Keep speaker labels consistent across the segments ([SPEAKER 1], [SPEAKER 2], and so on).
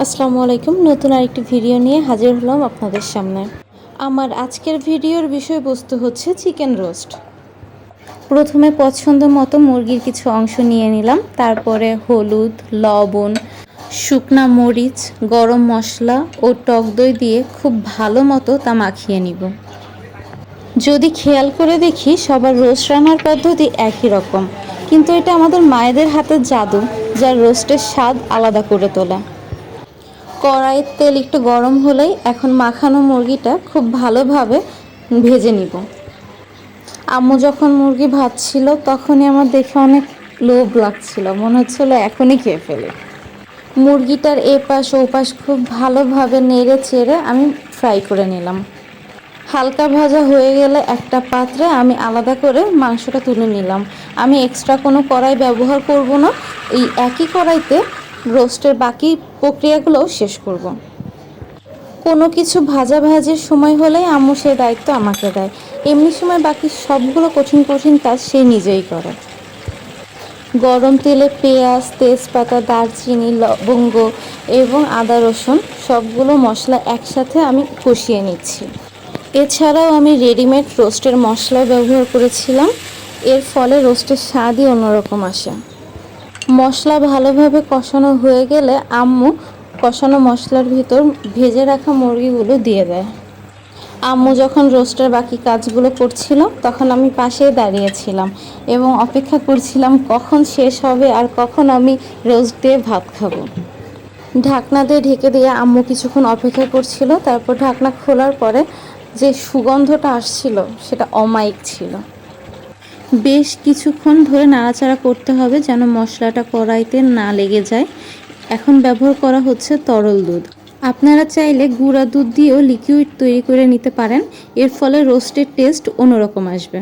[SPEAKER 1] আসসালামু আলাইকুম। নতুন আরেকটি ভিডিও নিয়ে হাজির হলাম আপনাদের সামনে। আমার আজকের ভিডিওর বিষয়বস্তু হচ্ছে চিকেন রোস্ট। প্রথমে পছন্দ মতো মুরগির কিছু অংশ নিয়ে নিলাম, তারপরে হলুদ, লবণ, শুকনা মরিচ, গরম মশলা ও টক দই দিয়ে খুব ভালো মতো তা মাখিয়ে নিব। যদি খেয়াল করে দেখি সবার রোস্ট রান্নার পদ্ধতি একই রকম, কিন্তু এটা আমাদের মায়েদের হাতের জাদু, যার রোস্টের স্বাদ আলাদা করে তোলে। কড়াইয়ের তেল একটু গরম হলেই এখন মাখানো মুরগিটা খুব ভালোভাবে ভেজে নিব। আম্মু যখন মুরগি ভাজছিল তখনই আমার দেখে অনেক লোভ লাগছিল, মনে হচ্ছিল এখনই খেয়ে ফেলে। মুরগিটার এপাশ ওপাশ খুব ভালোভাবে নেড়ে চেড়ে আমি ফ্রাই করে নিলাম। হালকা ভাজা হয়ে গেলে একটা পাত্রে আমি আলাদা করে মাংসটা তুলে নিলাম। আমি এক্সট্রা কোনো কড়াই ব্যবহার করব না, এই একই কড়াইতে রোস্টের বাকি প্রক্রিয়াগুলোও শেষ করব। কোনো কিছু ভাজাভাজির সময় হলেই আম্মু সেই দায়িত্ব আমাকে দেয়। এমনি সময় বাকি সবগুলো কঠিন কঠিন কাজ সে নিজেই করে। গরম তেলে পেঁয়াজ, তেজপাতা, দারচিনি, লবঙ্গ এবং আদা রসুন সবগুলো মশলা একসাথে আমি কষিয়ে নিচ্ছি। এছাড়াও আমি রেডিমেড রোস্টের মশলা ব্যবহার করেছিলাম, এর ফলে রোস্টের স্বাদই অন্যরকম আসে। মশলা ভালোভাবে কষানো হয়ে গেলে আম্মু কষানো মশলার ভিতর ভেজে রাখা মুরগিগুলো দিয়ে দেয়। আম্মু যখন রোস্টের বাকি কাজগুলো করছিল তখন আমি পাশেই দাঁড়িয়েছিলাম এবং অপেক্ষা করছিলাম কখন শেষ হবে আর কখন আমি রোস্ট দিয়ে ভাত খাবো। ঢাকনা দিয়ে ঢেকে দিয়ে আম্মু কিছুক্ষণ অপেক্ষা করছিল, তারপর ঢাকনা খোলার পরে যে সুগন্ধটা আসছিল সেটা অমায়িক ছিল। বেশ কিছুক্ষণ ধরে নাড়াচাড়া করতে হবে যেন মশলাটা কড়াইতে না লেগে যায়। এখন ব্যবহার করা হচ্ছে তরল দুধ। আপনারা চাইলে গুঁড়া দুধ দিয়েও লিকুইড তৈরি করে নিতে পারেন, এর ফলে রোস্টের টেস্ট অন্যরকম আসবে।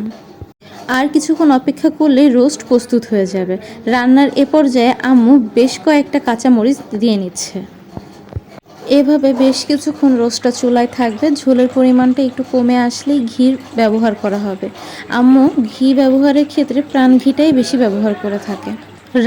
[SPEAKER 1] আর কিছুক্ষণ অপেক্ষা করলেই রোস্ট প্রস্তুত হয়ে যাবে। রান্নার এ পর্যায়ে আম্মু বেশ কয়েকটা কাঁচামরিচ দিয়ে নিচ্ছে। এভাবে বেশ কিছুক্ষণ রোস্টটা চুলায় থাকবে। ঝোলের পরিমাণটা একটু কমে আসলেই ঘি ব্যবহার করা হবে। আম্মু ঘি ব্যবহারের ক্ষেত্রে প্রাণ ঘিটাই বেশি ব্যবহার করে থাকে।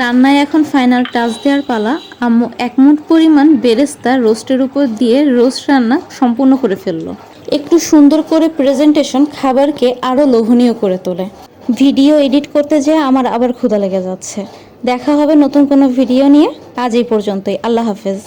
[SPEAKER 1] রান্নায় এখন ফাইনাল টাচ দেওয়ার পালা। আম্মু 1 মুঠ পরিমাণ বেরেস্তা রোস্টের উপর দিয়ে রোস্ট রান্না সম্পূর্ণ করে ফেললো। একটু সুন্দর করে প্রেজেন্টেশন খাবারকে আরও লোভনীয় করে তোলে। ভিডিও এডিট করতে যেয়ে আমার আবার ক্ষুধা লেগে যাচ্ছে। দেখা হবে নতুন কোনো ভিডিও নিয়ে। আজ এই পর্যন্তই। আল্লাহ হাফেজ।